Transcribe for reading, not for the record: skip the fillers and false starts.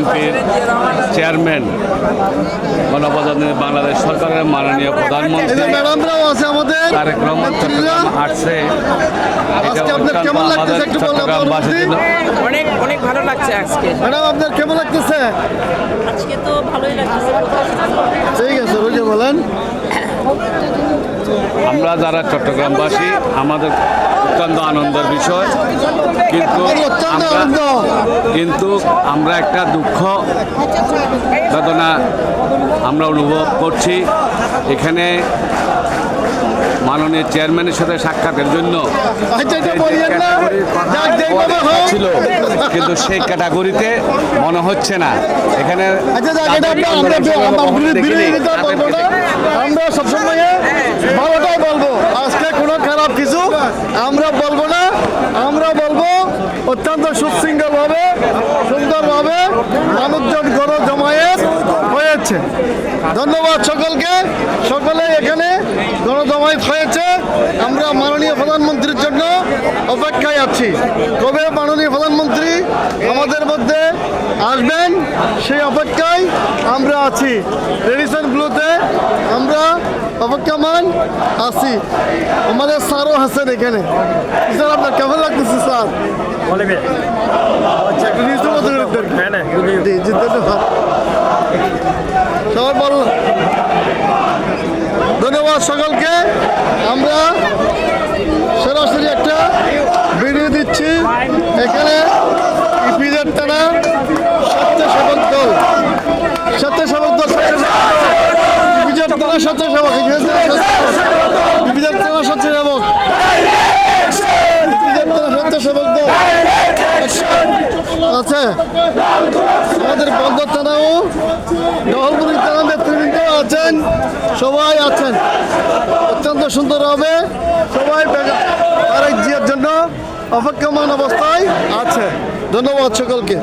বিএনপির চেয়ারম্যান গণপ্রজাতন্ত্রী বাংলাদেশ সরকারের মাননীয় প্রধানমন্ত্রী তারেক রহমান চট্টগ্রাম আসছে। অনেক অনেক ভালো লাগছে আজকে। ম্যাডাম আপনার কেমন লাগতেছে? আজকে তো ভালোই লাগছে। ঠিক আছে, রোজে বলেন। আমরা যারা চট্টগ্রামবাসী আমাদের অত্যন্ত আনন্দের বিষয়, কিন্তু আমরা একটা দুঃখ বেদনা আমরা অনুভব করছি। এখানে মাননীয় চেয়ারম্যানের সাথে সাক্ষাতের জন্য ছিল, কিন্তু সেই ক্যাটাগরিতে মনে হচ্ছে না। এখানে আমরা সবসময় ভালোটাই বলবো, আজকে কোনো খারাপ কিছু আমরা বলবো না। আমরা বলবো অত্যন্ত সুশৃঙ্খলভাবে সুন্দরভাবে মানুষজন গণ জমায়েত হয়েছে। ধন্যবাদ সকলকে। সকলে এখানে গণজমায়েত হয়েছে। আমরা মাননীয় প্রধানমন্ত্রীর জন্য অপেক্ষায় আছি। কবে মাননীয় প্রধানমন্ত্রী আমাদের মধ্যে আসবেন সেই অপেক্ষায় আমরা আছি। রেডিসন ব্লুতে আমরা অপেক্ষমান আছি। আমাদের স্যারও আছেন এখানে। স্যার আপনার কেমন লাগতেছে স্যার? সবাই বল। ধন্যবাদ সকলকে। আমরা সরাসরি একটা ভিডিও দিচ্ছি। এখানে ইপিজেড থানা স্বেচ্ছাসেবক দল ইপিজেড থানা স্বেচ্ছাসেবক ইপিজেড থানা স্বেচ্ছাসেবক দল আছে। আমাদের বন্দর থানাও নহলপুরি থানা নেতৃবৃন্দ আছেন, সবাই আছেন। অত্যন্ত সুন্দর হবে। সবাই তারেক জিয়ার জন্য অপেক্ষমান অবস্থায় আছে। ধন্যবাদ সকলকে।